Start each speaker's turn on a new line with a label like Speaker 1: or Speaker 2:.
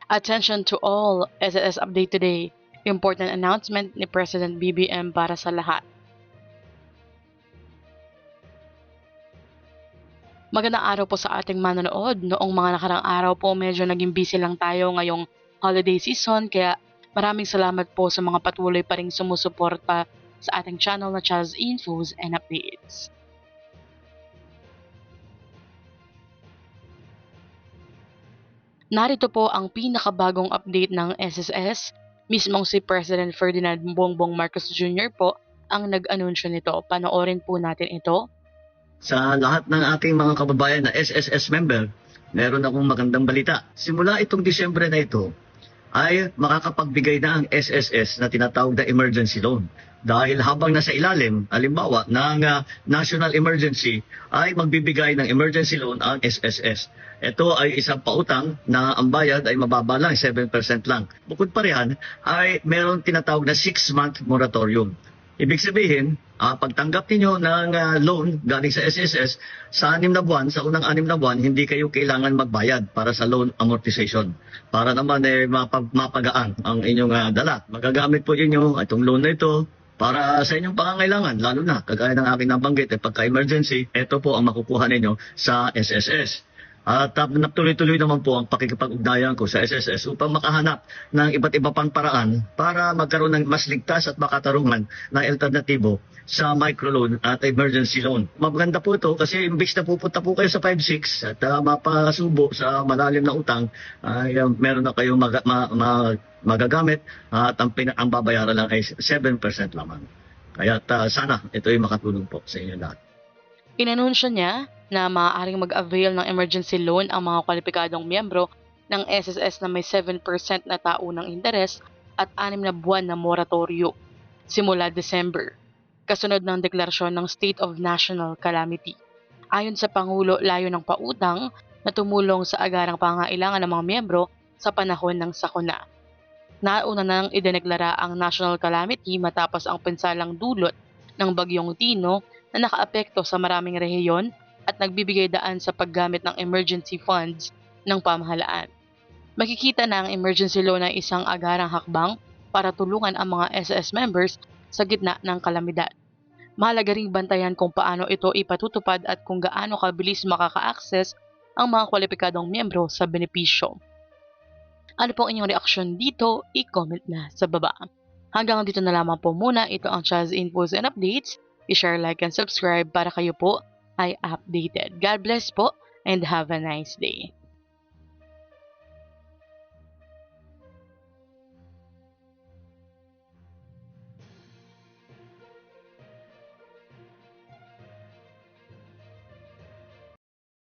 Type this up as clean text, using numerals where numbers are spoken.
Speaker 1: Attention to all, SSS update today. Important announcement ni President BBM para sa lahat. Magandang araw po sa ating manonood. Noong mga nakarang araw po medyo naging busy lang tayo ngayong holiday season kaya maraming salamat po sa mga patuloy pa ring sumusuporta sa ating channel na Chaz Infos and Updates. Narito po ang pinakabagong update ng SSS. Mismong si President Ferdinand Bongbong Marcos Jr. po ang nag-anunsyo nito. Panoorin po natin ito.
Speaker 2: Sa lahat ng ating mga kababayan na SSS member, meron akong magandang balita. Simula itong Disyembre na ito, ay makakapagbigay na ang SSS na tinatawag na emergency loan. Dahil habang nasa ilalim, halimbawa, ng national emergency, ay magbibigay ng emergency loan ang SSS. Ito ay isang pautang na ang bayad ay mababa lang, 7% lang. Bukod pa riyan, ay meron tinatawag na 6-month moratorium. Ibig sabihin, pagtanggap ninyo ng loan galing sa SSS, sa 6 na buwan, sa unang 6 na buwan, hindi kayo kailangan magbayad para sa loan amortization. Para naman mapagaan ang inyong dala. Magagamit po inyo itong loan na ito para sa inyong pangangailangan, lalo na, kagaya ng aking nabanggit, pagka-emergency, ito po ang makukuha ninyo sa SSS. At natuloy-tuloy naman po ang pakikipag-ugnayan ko sa SSS upang makahanap ng iba't iba pang paraan para magkaroon ng mas ligtas at makatarungan na alternatibo sa microloan at emergency loan. Maganda po ito kasi imbis na pupunta po kayo sa 5-6 at mapasubo sa malalim na utang, ay meron na kayong magagamit at ang babayaran lang ay 7% lamang. Kaya sana ito ay makatulong po sa inyo lahat.
Speaker 1: Inanunsyo niya na maaaring mag-avail ng emergency loan ang mga kwalipikadong miyembro ng SSS na may 7% na taunang interes at 6 na buwan na moratoryo simula December, kasunod ng deklarasyon ng State of National Calamity. Ayon sa Pangulo, layo ng pautang na tumulong sa agarang pangangailangan ng mga miyembro sa panahon ng sakuna. Nauna nang idineklara ang national calamity matapos ang pinsalang dulot ng Bagyong Tino na nakaapekto sa maraming rehiyon at nagbibigay daan sa paggamit ng emergency funds ng pamahalaan. Makikita na ang emergency loan ay isang agarang hakbang para tulungan ang mga SSS members sa gitna ng kalamidad. Mahalaga ring bantayan kung paano ito ipatutupad at kung gaano kabilis makaka-access ang mga kwalipikadong miyembro sa benepisyo. Ano pong inyong reaksyon dito? I-comment na sa baba. Hanggang dito na lamang po muna. Ito ang Chaz Infos and Updates. I-share, like, and subscribe para kayo po ay updated. God bless po and have a nice day.